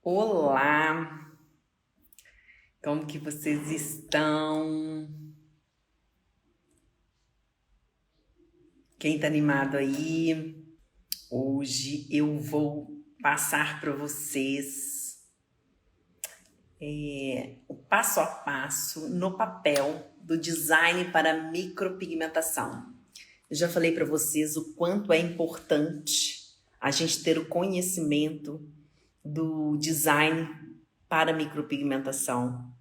Olá, como que vocês estão? Quem tá animado aí? Hoje eu vou passar para vocês o passo a passo no papel do design para micropigmentação. Eu já falei para vocês o quanto é importante a gente ter o conhecimento do design para micropigmentação.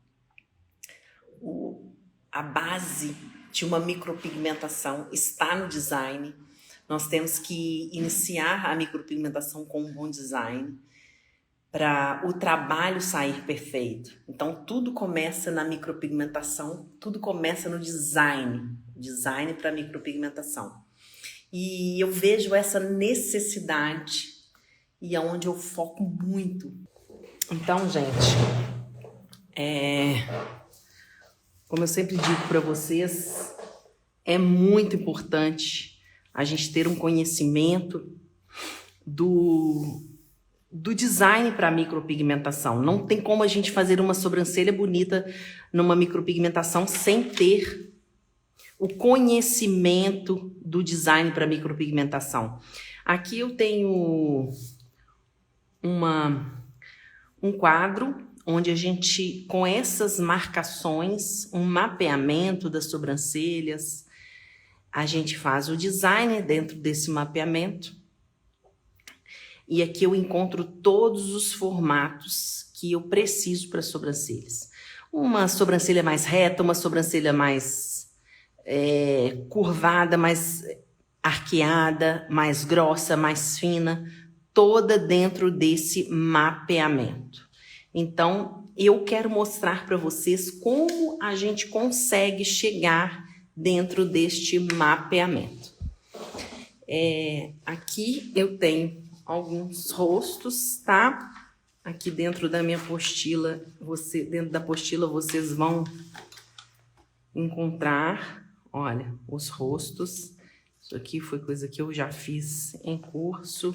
A base de uma micropigmentação está no design. Nós temos que iniciar a micropigmentação com um bom design para o trabalho sair perfeito. Então, tudo começa na micropigmentação, tudo começa no design para micropigmentação. E eu vejo essa necessidade e é onde eu foco muito. Então, gente, como eu sempre digo para vocês, é muito importante a gente ter um conhecimento do design para micropigmentação. Não tem como a gente fazer uma sobrancelha bonita numa micropigmentação sem ter o conhecimento do design para micropigmentação. Aqui eu tenho um quadro onde a gente, com essas marcações, um mapeamento das sobrancelhas, a gente faz o design dentro desse mapeamento. E aqui eu encontro todos os formatos que eu preciso para as sobrancelhas. Uma sobrancelha mais reta, uma sobrancelha mais curvada, mais arqueada, mais grossa, mais fina, toda dentro desse mapeamento. Então, eu quero mostrar para vocês como a gente consegue chegar dentro deste mapeamento. Aqui eu tenho alguns rostos, tá? Aqui dentro da minha apostila, dentro da apostila vocês vão encontrar, olha, os rostos. Isso aqui foi coisa que eu já fiz em curso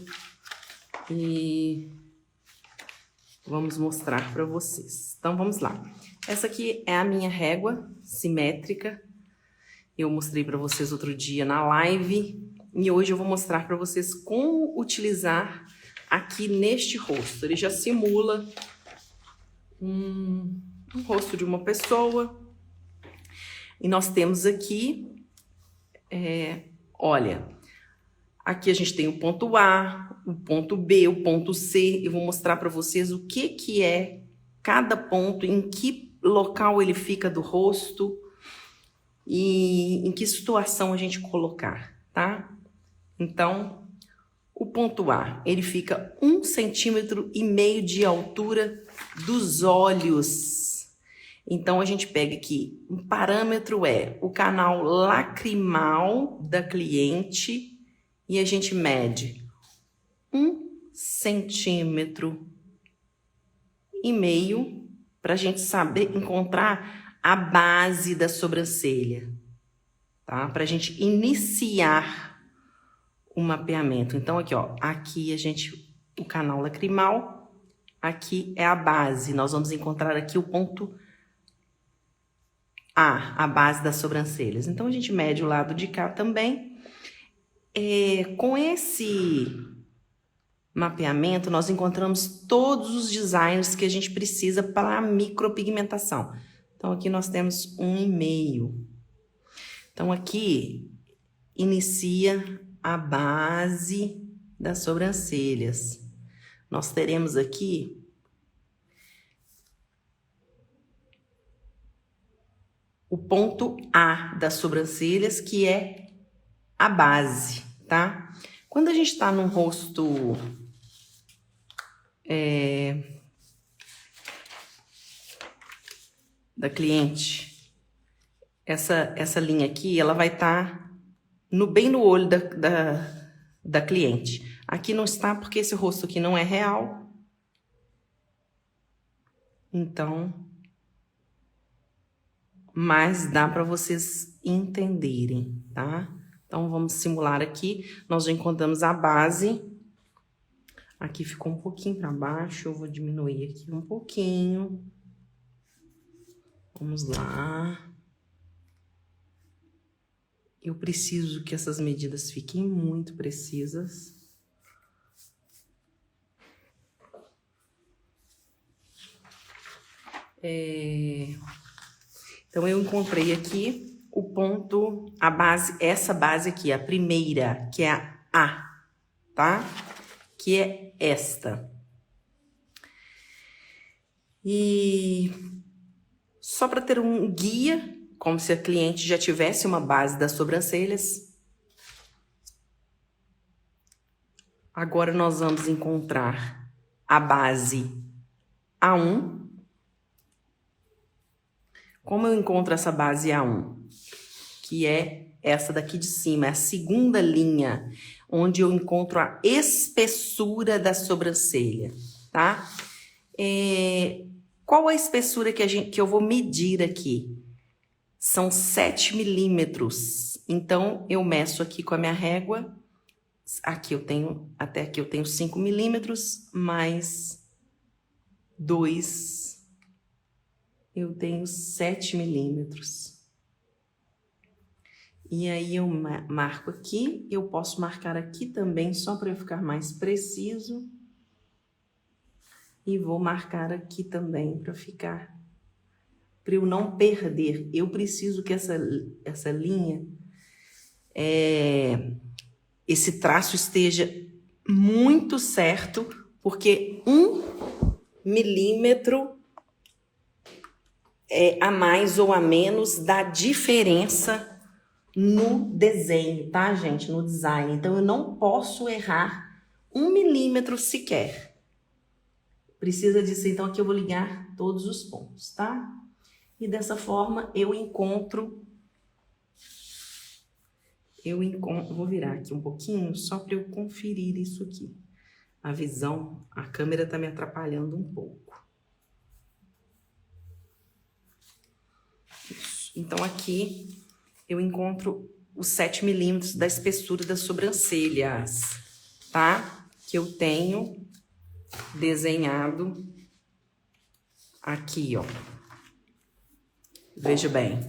e vamos mostrar para vocês. Então, vamos lá. Essa aqui é a minha régua simétrica. Eu mostrei para vocês outro dia na live. E hoje eu vou mostrar para vocês como utilizar aqui neste rosto. Ele já simula um rosto de uma pessoa. E nós temos aqui, olha, aqui a gente tem o ponto A, o ponto B, o ponto C. Eu vou mostrar para vocês o que é cada ponto, em que local ele fica do rosto e em que situação a gente colocar, tá? Então, o ponto A, ele fica 1,5 centímetro de altura dos olhos. Então, a gente pega aqui, um parâmetro é o canal lacrimal da cliente e a gente mede 1,5 centímetro para a gente saber encontrar a base da sobrancelha, tá? Para a gente iniciar o mapeamento. Então, aqui, ó, aqui o canal lacrimal, aqui é a base. Nós vamos encontrar aqui o ponto A base das sobrancelhas. Então, a gente mede o lado de cá também. Com esse mapeamento, nós encontramos todos os designs que a gente precisa para a micropigmentação. Então, aqui nós temos 1,5. Então, aqui inicia a base das sobrancelhas. Nós teremos aqui o ponto A das sobrancelhas, que é a base, tá? Quando a gente está num rosto da cliente, essa linha aqui, ela vai estar bem no olho da cliente. Aqui não está porque esse rosto aqui não é real. Então, mas dá para vocês entenderem, tá? Então, vamos simular aqui. Nós já encontramos a base Aqui ficou um pouquinho para baixo, eu vou diminuir aqui um pouquinho. Vamos lá. Eu preciso que essas medidas fiquem muito precisas. Então, eu encontrei aqui o ponto, a base, essa base aqui, a primeira, que é a A, tá? Que é esta. E só para ter um guia, como se a cliente já tivesse uma base das sobrancelhas. Agora nós vamos encontrar a base A1. Como eu encontro essa base A1? Que é essa daqui de cima, é a segunda linha, onde eu encontro a espessura da sobrancelha, tá? Qual a espessura que eu vou medir aqui? São 7 milímetros. Então, eu meço aqui com a minha régua. Aqui eu tenho, até aqui eu tenho 5 milímetros, mais 2, eu tenho 7 milímetros. E aí eu marco aqui, eu posso marcar aqui também, só para eu ficar mais preciso. E vou marcar aqui também, para eu não perder. Eu preciso que essa linha, esse traço esteja muito certo, porque 1 milímetro a mais ou a menos dá diferença no desenho, tá, gente? No design. Então, eu não posso errar 1 milímetro sequer. Precisa disso, então aqui eu vou ligar todos os pontos, tá? E dessa forma eu encontro, vou virar aqui um pouquinho só para eu conferir isso aqui. A visão, a câmera tá me atrapalhando um pouco. Isso. Então aqui eu encontro os 7 milímetros da espessura das sobrancelhas, tá? Que eu tenho desenhado aqui, ó. Veja bem.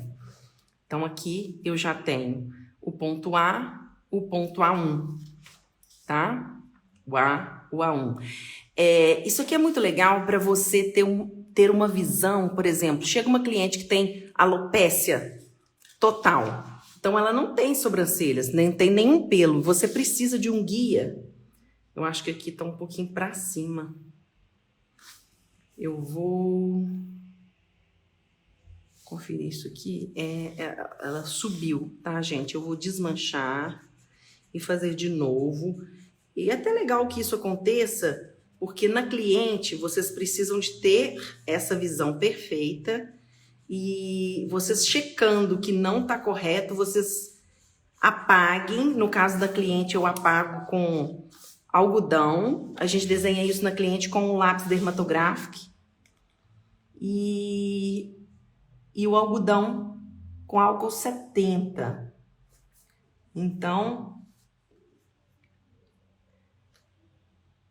Então, aqui eu já tenho o ponto A, o ponto A1, tá? O A1. Isso aqui é muito legal para você ter uma visão, por exemplo, chega uma cliente que tem alopécia total. Então, ela não tem sobrancelhas, nem tem nenhum pelo. Você precisa de um guia. Eu acho que aqui tá um pouquinho para cima. Eu vou conferir isso aqui. Ela subiu, tá, gente? Eu vou desmanchar e fazer de novo. E é até legal que isso aconteça, porque na cliente vocês precisam de ter essa visão perfeita e vocês checando que não tá correto, vocês apaguem. No caso da cliente, eu apago com algodão. A gente desenha isso na cliente com um lápis dermatográfico. E o algodão com álcool 70. Então,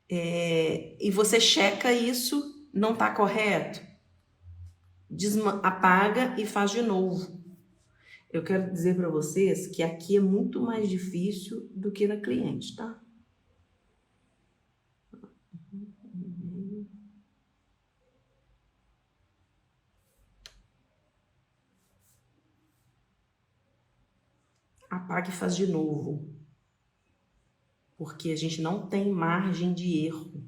e você checa isso, não tá correto, apaga e faz de novo. Eu quero dizer para vocês que aqui é muito mais difícil do que na cliente, tá? Apaga e faz de novo. Porque a gente não tem margem de erro.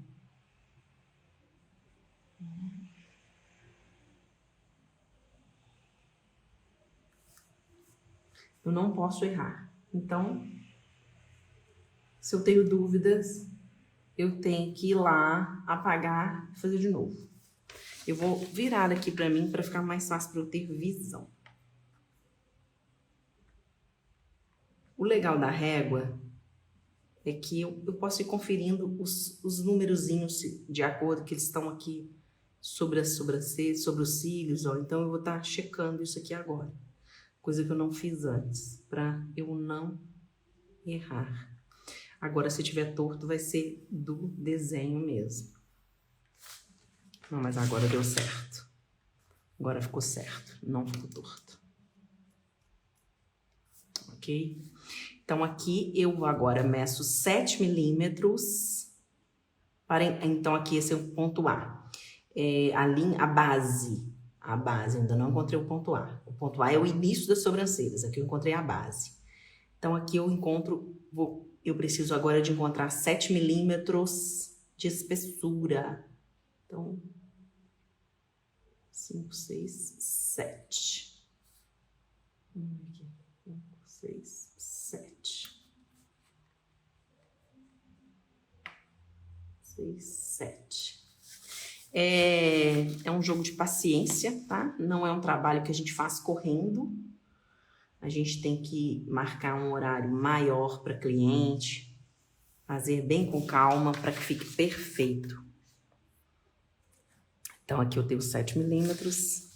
Eu não posso errar. Então, se eu tenho dúvidas, eu tenho que ir lá, apagar e fazer de novo. Eu vou virar aqui para mim para ficar mais fácil para eu ter visão. O legal da régua é que eu posso ir conferindo os numerozinhos de acordo que eles estão aqui sobre as sobrancelhas, sobre os cílios, ó. Então eu vou estar checando isso aqui agora. Coisa que eu não fiz antes, para eu não errar. Agora, se tiver torto, vai ser do desenho mesmo. Não, mas agora deu certo. Agora ficou certo, não ficou torto. Ok? Então, aqui eu agora meço 7 milímetros. Então, aqui esse é o ponto A. A base, ainda não encontrei o ponto A. O ponto A é o início das sobrancelhas, aqui eu encontrei a base. Então, aqui eu eu preciso agora de encontrar 7 milímetros de espessura. Então, 5, 6, 7. 5, 6, 7. 6, 7. É um jogo de paciência, tá? Não é um trabalho que a gente faz correndo. A gente tem que marcar um horário maior para cliente, fazer bem com calma para que fique perfeito. Então, aqui eu tenho 7 milímetros.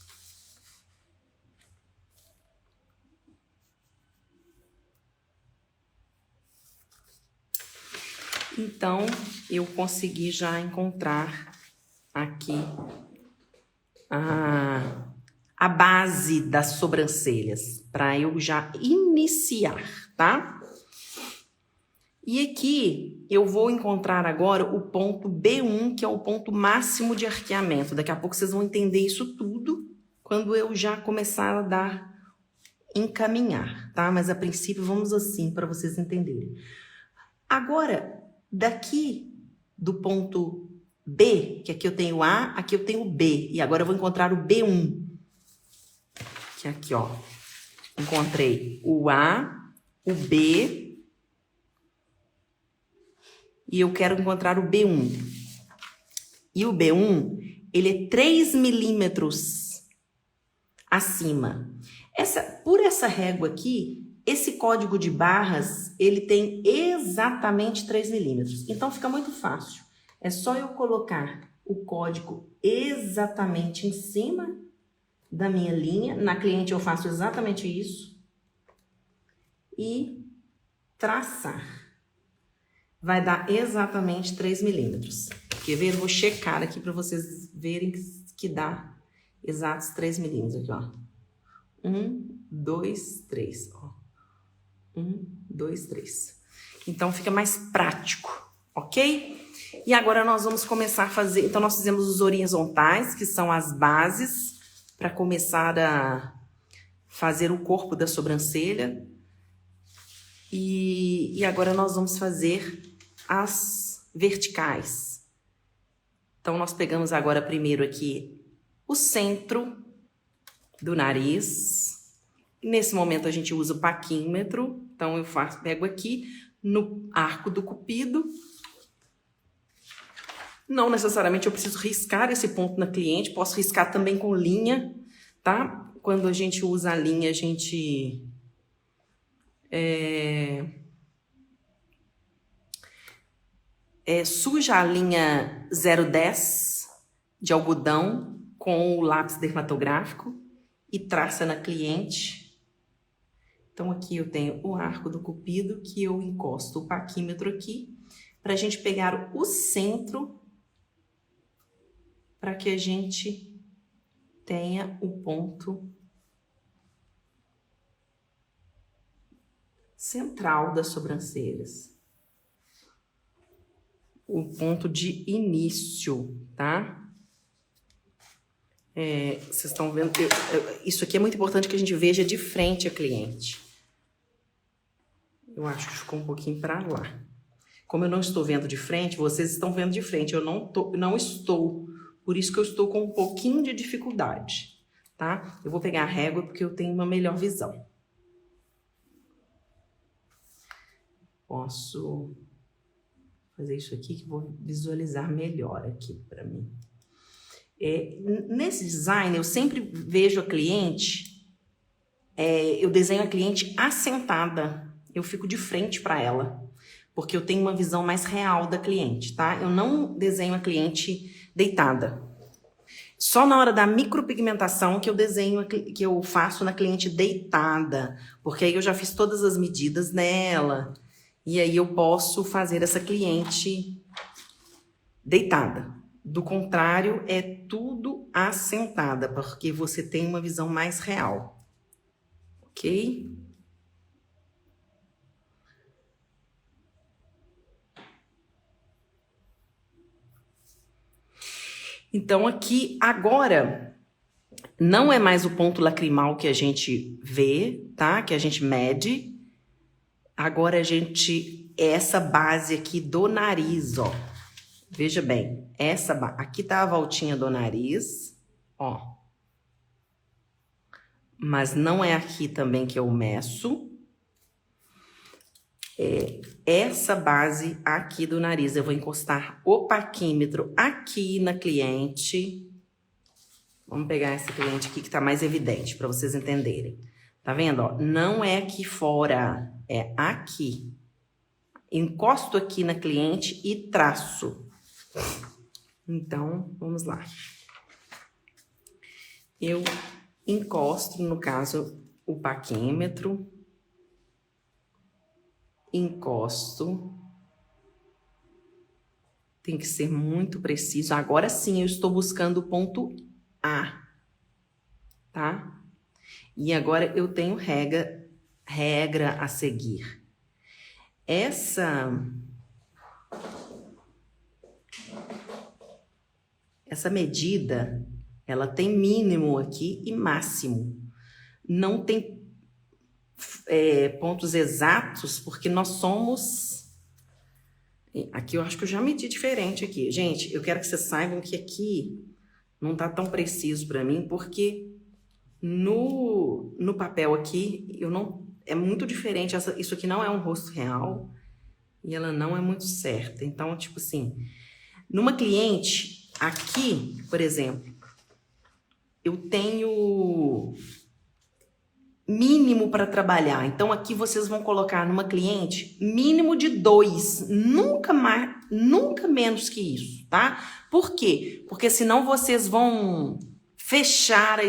Então, eu consegui já encontrar aqui a base das sobrancelhas, para eu já iniciar, tá? E aqui eu vou encontrar agora o ponto B1, que é o ponto máximo de arqueamento. Daqui a pouco vocês vão entender isso tudo quando eu já começar a encaminhar, tá? Mas a princípio vamos assim, para vocês entenderem. Agora, daqui do ponto B, que aqui eu tenho A, aqui eu tenho B. E agora eu vou encontrar o B1. Que é aqui, ó. Encontrei o A, o B. E eu quero encontrar o B1. E o B1, ele é 3 milímetros acima. Por essa régua aqui, esse código de barras, ele tem exatamente 3 milímetros. Então, fica muito fácil. É só eu colocar o código exatamente em cima da minha linha. Na cliente eu faço exatamente isso. E traçar. Vai dar exatamente 3 milímetros. Quer ver? Eu vou checar aqui para vocês verem que dá exatos 3 milímetros. Aqui, ó. 1, 2, 3. Ó. 1, 2, 3. Então, fica mais prático, ok? E agora nós vamos começar a fazer... Então, nós fizemos os horizontais, que são as bases, para começar a fazer o corpo da sobrancelha. E agora nós vamos fazer as verticais. Então, nós pegamos agora primeiro aqui o centro do nariz. Nesse momento, a gente usa o paquímetro. Então, eu pego aqui no arco do cupido. Não necessariamente eu preciso riscar esse ponto na cliente. Posso riscar também com linha, tá? Quando a gente usa a linha, a gente... suja a linha 010 de algodão com o lápis dermatográfico e traça na cliente. Então, aqui eu tenho o arco do cupido, que eu encosto o paquímetro aqui, para a gente pegar o centro, para que a gente tenha o ponto central das sobrancelhas. O ponto de início, tá? Vocês estão vendo? Isso aqui é muito importante que a gente veja de frente a cliente. Eu acho que ficou um pouquinho para lá. Como eu não estou vendo de frente, vocês estão vendo de frente. Eu não estou. Por isso que eu estou com um pouquinho de dificuldade, tá? Eu vou pegar a régua porque eu tenho uma melhor visão. Posso fazer isso aqui que vou visualizar melhor aqui para mim. Nesse design, eu sempre vejo a cliente, eu desenho a cliente assentada. Eu fico de frente para ela, porque eu tenho uma visão mais real da cliente, tá? Eu não desenho a cliente deitada. Só na hora da micropigmentação que eu faço na cliente deitada, porque aí eu já fiz todas as medidas nela E aí eu posso fazer essa cliente deitada. Do contrário, é tudo assentada, porque você tem uma visão mais real. Ok? Então aqui, agora, não é mais o ponto lacrimal que a gente vê, tá? Que a gente mede. Agora essa base aqui do nariz, ó. Veja bem, aqui tá a voltinha do nariz, ó. Mas não é aqui também que eu meço. É essa base aqui do nariz. Eu vou encostar o paquímetro aqui na cliente. Vamos pegar essa cliente aqui que tá mais evidente para vocês entenderem. Tá vendo, ó? Não é aqui fora, é aqui. Encosto aqui na cliente e traço. Então, vamos lá. Eu encosto, no caso, o paquímetro. Encosto. Tem que ser muito preciso. Agora sim, eu estou buscando o ponto A, tá? E agora eu tenho regra a seguir. Essa medida, ela tem mínimo aqui e máximo. Não tem pontos exatos, porque nós somos... Aqui eu acho que eu já medi diferente aqui. Gente, eu quero que vocês saibam que aqui não tá tão preciso para mim, porque no papel aqui, é muito diferente. Isso aqui não é um rosto real e ela não é muito certa. Então, tipo assim, numa cliente, aqui, por exemplo, eu tenho mínimo para trabalhar. Então, aqui vocês vão colocar numa cliente mínimo de 2, nunca menos que isso, tá? Por quê? Porque senão vocês vão fechar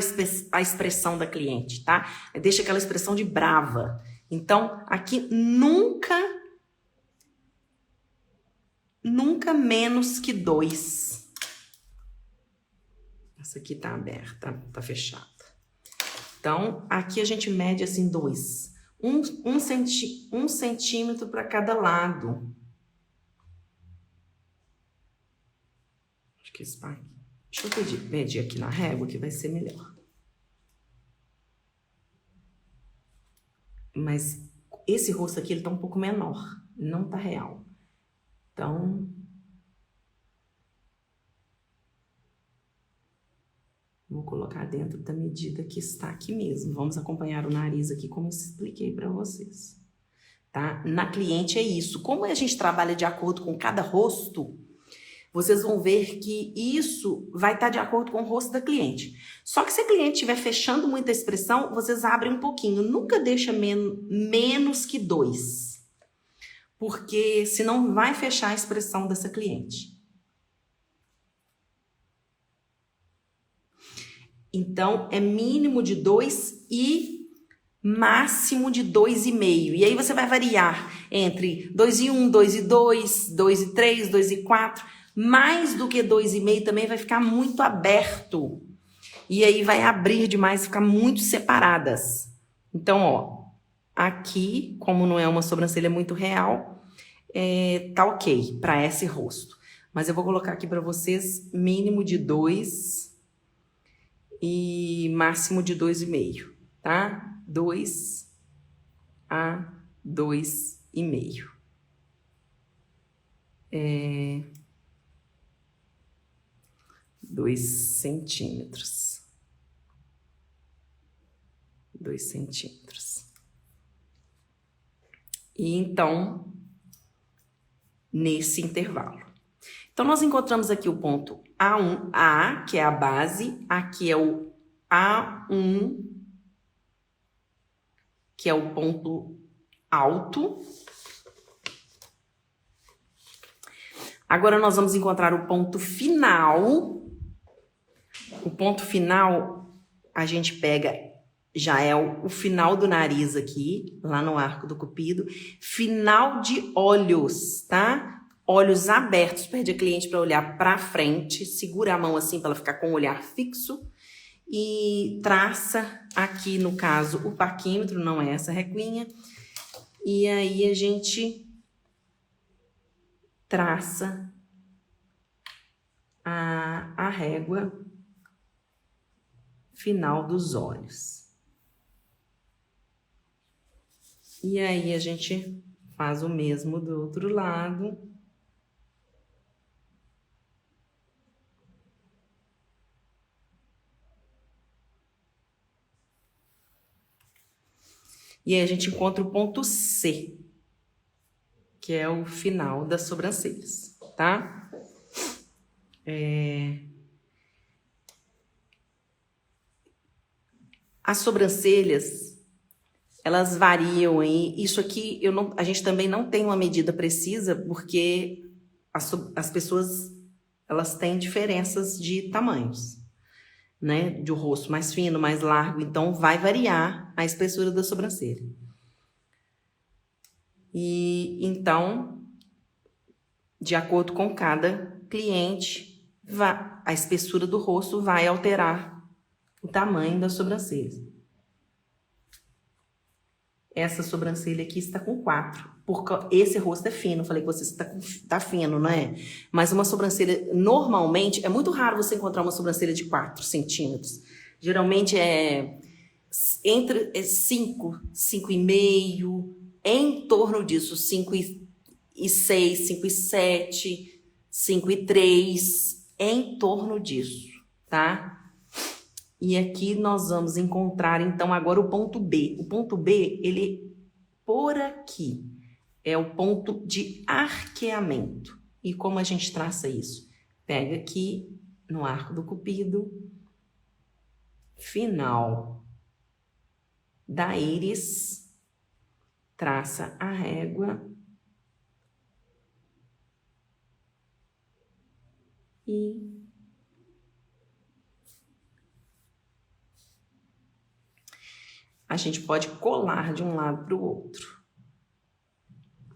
a expressão da cliente, tá? Deixa aquela expressão de brava. Então, aqui nunca menos que 2. Essa aqui tá aberta, tá fechada. Então, aqui a gente mede assim 2. Um centímetro para cada lado. Acho que esse pai. Deixa eu medir aqui na régua que vai ser melhor. Mas esse rosto aqui, ele tá um pouco menor. Não tá real. Então... vou colocar dentro da medida que está aqui mesmo. Vamos acompanhar o nariz aqui, como eu expliquei para vocês. Tá? Na cliente é isso. Como a gente trabalha de acordo com cada rosto, vocês vão ver que isso vai estar de acordo com o rosto da cliente. Só que se a cliente estiver fechando muita expressão, vocês abrem um pouquinho. Nunca deixa menos que 2. Porque senão vai fechar a expressão dessa cliente. Então, é mínimo de 2 e máximo de 2,5. E aí você vai variar entre 2,1, 2,2, 2,3, 2,4. Mais do que 2,5 também vai ficar muito aberto. E aí vai abrir demais, ficar muito separadas. Então, ó, aqui, como não é uma sobrancelha muito real, tá ok para esse rosto. Mas eu vou colocar aqui para vocês mínimo de 2 e máximo de 2,5, tá? 2 a 2,5. 2 centímetros. 2 centímetros. E então, nesse intervalo. Então, nós encontramos aqui o ponto A1, que é a base. Aqui é o A1, que é o ponto alto. Agora, nós vamos encontrar o ponto final. O ponto final, a gente pega já é o final do nariz aqui, lá no arco do cupido. Final de olhos, tá? Olhos abertos, pede a cliente para olhar para frente, segura a mão assim para ela ficar com o olhar fixo e traça aqui, no caso, o paquímetro, não é essa reguinha. E aí a gente traça a régua final dos olhos. E aí a gente faz o mesmo do outro lado. E aí a gente encontra o ponto C, que é o final das sobrancelhas, tá? As sobrancelhas, elas variam aí. Isso aqui, a gente também não tem uma medida precisa, porque as pessoas, elas têm diferenças de tamanhos, né? De um rosto mais fino, mais largo, então vai variar a espessura da sobrancelha. E então, de acordo com cada cliente, a espessura do rosto vai alterar o tamanho da sobrancelha. Essa sobrancelha aqui está com 4, porque esse rosto é fino. Eu falei que você tá fino, não é? Mas uma sobrancelha, normalmente, é muito raro você encontrar uma sobrancelha de 4 centímetros. Geralmente é entre 5, 5,5, em torno disso, 5,6, 5,7, 5,3, em torno disso, tá? E aqui nós vamos encontrar, então, agora o ponto B. O ponto B, ele, por aqui, é o ponto de arqueamento. E como a gente traça isso? Pega aqui no arco do cupido, final da íris, traça a régua e a gente pode colar de um lado para o outro.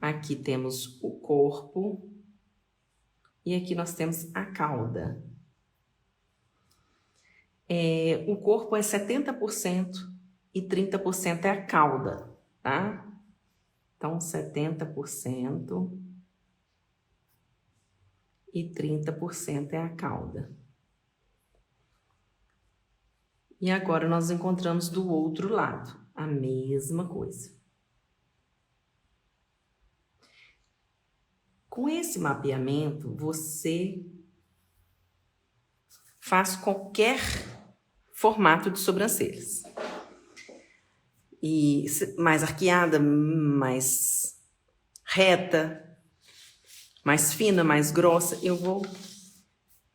Aqui temos o corpo e aqui nós temos a cauda. O corpo é 70% e 30% é a cauda, tá? Então, 70% e 30% é a cauda. E agora nós encontramos do outro lado a mesma coisa. Com esse mapeamento, você faz qualquer formato de sobrancelhas. E mais arqueada, mais reta, mais fina, mais grossa,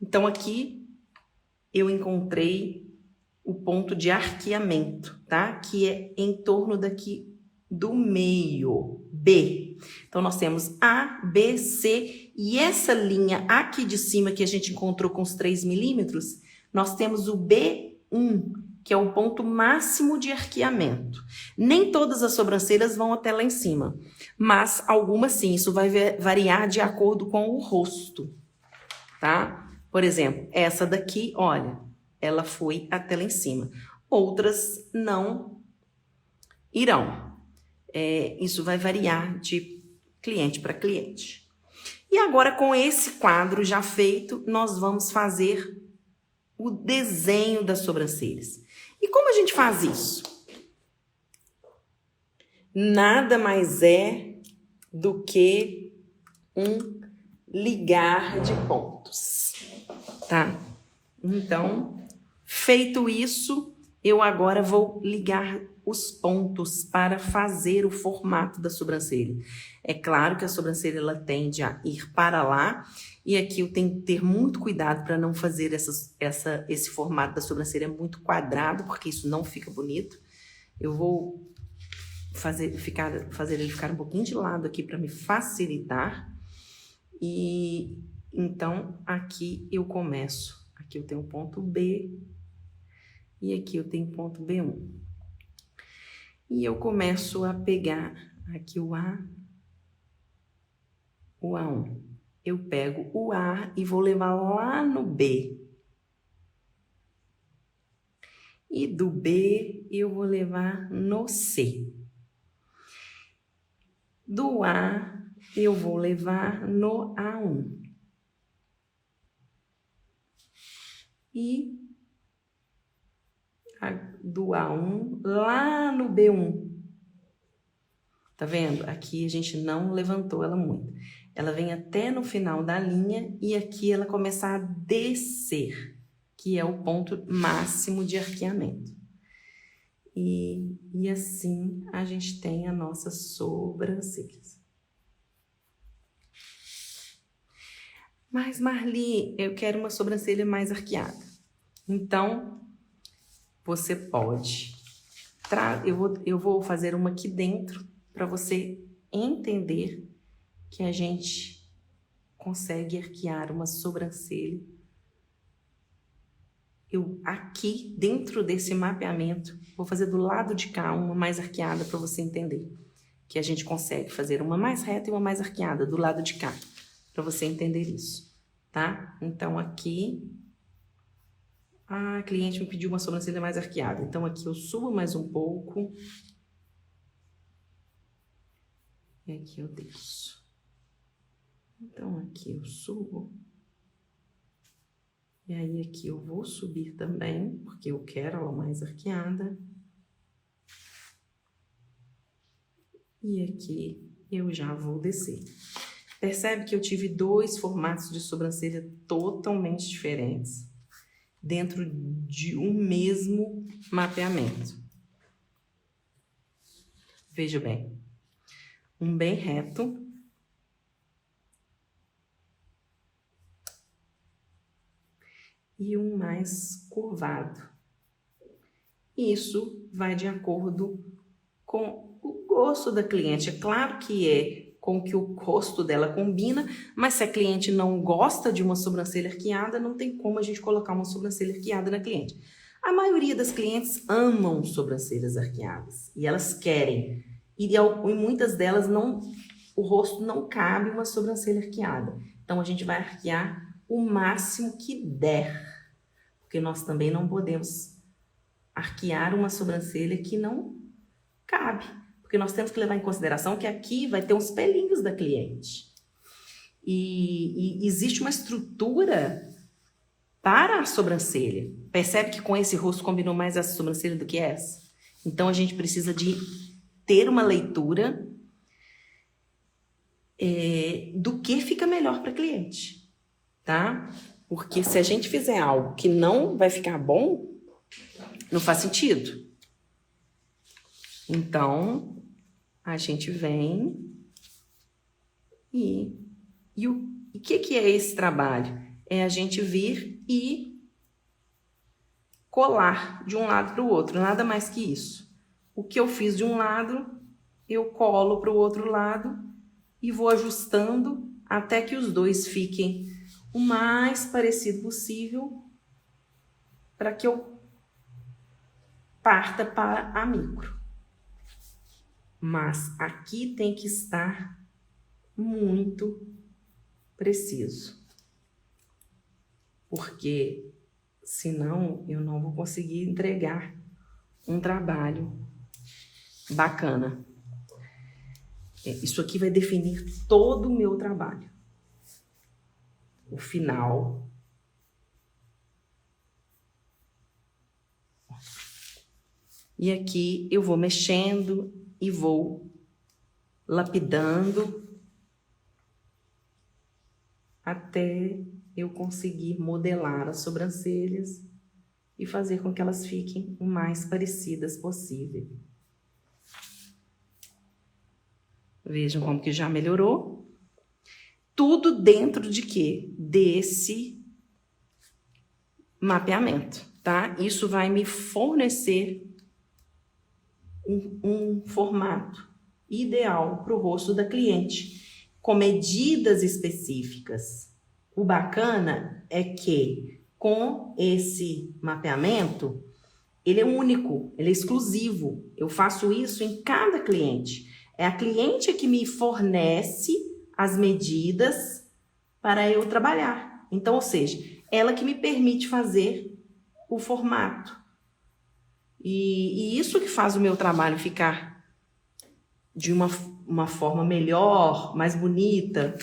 Então, aqui eu encontrei o ponto de arqueamento, tá? Que é em torno daqui do meio, B. Então, nós temos A, B, C, e essa linha aqui de cima que a gente encontrou com os 3 milímetros, nós temos o B1, que é o ponto máximo de arqueamento. Nem todas as sobrancelhas vão até lá em cima, mas algumas sim, isso vai variar de acordo com o rosto, tá? Por exemplo, essa daqui, olha, ela foi até lá em cima. Outras não irão. Isso vai variar de cliente para cliente. E agora, com esse quadro já feito, nós vamos fazer o desenho das sobrancelhas. E como a gente faz isso? Nada mais é do que um ligar de pontos, tá? Então, feito isso, eu agora vou ligar os pontos para fazer o formato da sobrancelha. É claro que a sobrancelha ela tende a ir para lá, e aqui eu tenho que ter muito cuidado para não fazer esse formato da sobrancelha muito quadrado, porque isso não fica bonito. Eu vou fazer ele ficar um pouquinho de lado aqui para me facilitar. E então aqui eu começo. Aqui eu tenho o ponto B e aqui eu tenho o ponto B1. E eu começo a pegar aqui o A1. Eu pego o A e vou levar lá no B. E do B eu vou levar no C. Do A eu vou levar no A1. E do A1 lá no B1. Tá vendo? Aqui a gente não levantou ela muito. Ela vem até no final da linha e aqui ela começa a descer, que é o ponto máximo de arqueamento. E assim a gente tem a nossa sobrancelha. Mas, Marli, eu quero uma sobrancelha mais arqueada. Então, você pode. Eu vou fazer uma aqui dentro para você entender que a gente consegue arquear uma sobrancelha. Eu, aqui, dentro desse mapeamento, vou fazer do lado de cá uma mais arqueada para você entender. Que a gente consegue fazer uma mais reta e uma mais arqueada do lado de cá. Para você entender isso, tá? Então, aqui... a cliente me pediu uma sobrancelha mais arqueada. Então, aqui eu subo mais um pouco. E aqui eu desço. Então, aqui eu subo. E aí, aqui eu vou subir também, porque eu quero ela mais arqueada. E aqui eu já vou descer. Percebe que eu tive dois formatos de sobrancelha totalmente diferentes dentro de um mesmo mapeamento. Veja bem, um bem reto e um mais curvado. Isso vai de acordo com o gosto da cliente. É claro que é com o que o rosto dela combina, mas se a cliente não gosta de uma sobrancelha arqueada, não tem como a gente colocar uma sobrancelha arqueada na cliente. A maioria das clientes amam sobrancelhas arqueadas e elas querem. E muitas delas o rosto não cabe uma sobrancelha arqueada. Então a gente vai arquear o máximo que der, porque nós também não podemos arquear uma sobrancelha que não cabe. Porque nós temos que levar em consideração que aqui vai ter uns pelinhos da cliente. E existe uma estrutura para a sobrancelha. Percebe que com esse rosto combinou mais essa sobrancelha do que essa? Então, a gente precisa de ter uma leitura do que fica melhor para a cliente, tá? Porque se a gente fizer algo que não vai ficar bom, não faz sentido. Então, a gente vem e o que é esse trabalho? É a gente vir e colar de um lado para o outro, nada mais que isso. O que eu fiz de um lado, eu colo para o outro lado e vou ajustando até que os dois fiquem o mais parecido possível para que eu parta para a micro. Mas aqui tem que estar muito preciso. Porque senão eu não vou conseguir entregar um trabalho bacana. Isso aqui vai definir todo o meu trabalho. O final. E aqui eu vou mexendo e vou lapidando até eu conseguir modelar as sobrancelhas e fazer com que elas fiquem o mais parecidas possível. Vejam como que já melhorou. Tudo dentro de quê? Desse mapeamento, tá? Isso vai me fornecer um formato ideal para o rosto da cliente, com medidas específicas. O bacana é que, com esse mapeamento, Ele é único, ele é exclusivo. Eu faço isso em cada cliente. É a cliente que me fornece as medidas para eu trabalhar. Então, ou seja, ela que me permite fazer o formato. E isso que faz o meu trabalho ficar de uma forma melhor, mais bonita,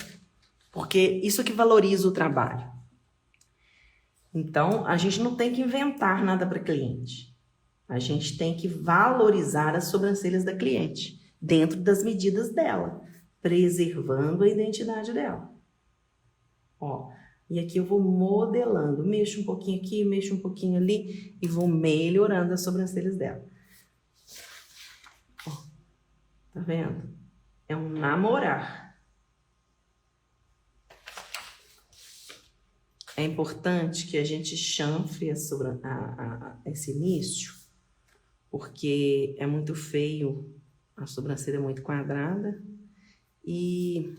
porque isso que valoriza o trabalho. Então, a gente não tem que inventar nada para cliente. A gente tem que valorizar as sobrancelhas da cliente, dentro das medidas dela, preservando a identidade dela. Ó, e aqui eu vou modelando, mexo um pouquinho aqui, mexo um pouquinho ali e vou melhorando as sobrancelhas dela. Ó, tá vendo? É um namorar. É importante que a gente chanfre esse início, porque é muito feio, a sobrancelha é muito quadrada. E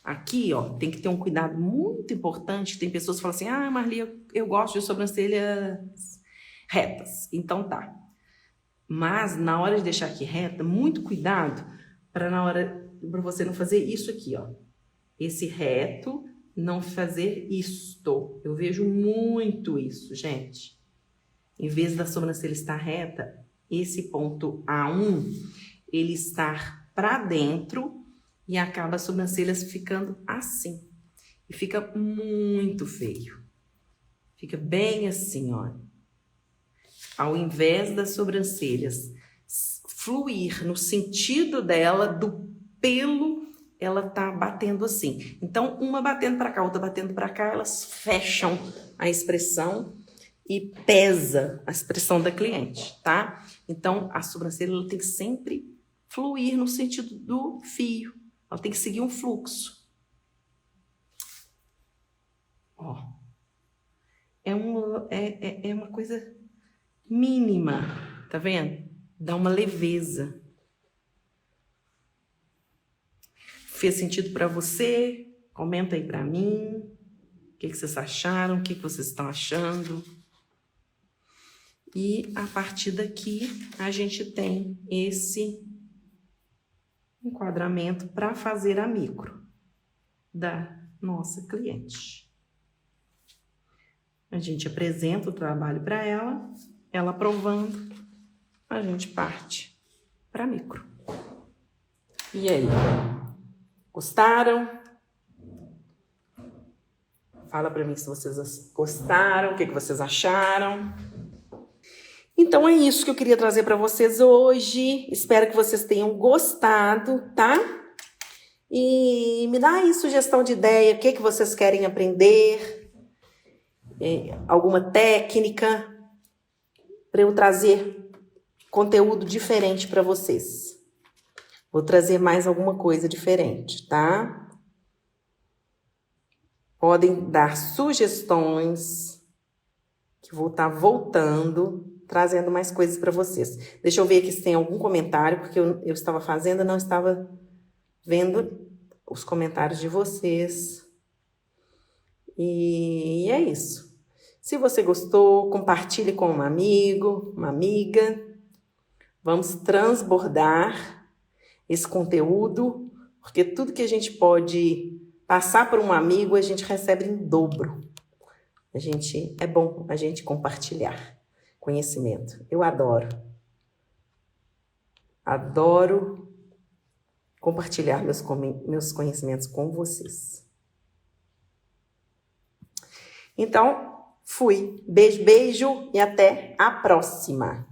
aqui, ó, tem que ter um cuidado muito importante. Tem pessoas que falam assim, ah, Marli, eu gosto de sobrancelhas retas. Então tá. Mas na hora de deixar aqui reta, muito cuidado para você não fazer isso aqui, ó. Esse reto, não fazer isto. Eu vejo muito isso, gente. Em vez da sobrancelha estar reta, esse ponto A1, ele estar para dentro e acaba as sobrancelhas ficando assim. E fica muito feio. Fica bem assim, ó. Ao invés das sobrancelhas fluir no sentido dela, do pelo, ela tá batendo assim. Então, uma batendo para cá, outra batendo para cá, elas fecham a expressão e pesa a expressão da cliente, tá? Então, a sobrancelha ela tem que sempre fluir no sentido do fio. Ela tem que seguir um fluxo. Ó. É uma coisa mínima, tá vendo? Dá uma leveza. Fez sentido para você? Comenta aí para mim. O que vocês acharam? O que vocês estão achando? E a partir daqui, a gente tem esse enquadramento para fazer a micro da nossa cliente. A gente apresenta o trabalho para ela, ela aprovando, a gente parte para micro. E aí? Gostaram? Fala para mim se vocês gostaram, o que vocês acharam. Então é isso que eu queria trazer para vocês hoje. Espero que vocês tenham gostado, tá? E me dá aí sugestão de ideia, o que vocês querem aprender, alguma técnica, para eu trazer conteúdo diferente para vocês. Vou trazer mais alguma coisa diferente, tá? Podem dar sugestões, que vou estar voltando, trazendo mais coisas para vocês. Deixa eu ver aqui se tem algum comentário, porque eu estava fazendo e não estava vendo os comentários de vocês. E é isso. Se você gostou, compartilhe com um amigo, uma amiga. Vamos transbordar esse conteúdo, porque tudo que a gente pode passar para um amigo, a gente recebe em dobro. É bom a gente compartilhar conhecimento. Eu adoro. Adoro compartilhar meus conhecimentos com vocês. Então, fui. Beijo, beijo e até a próxima.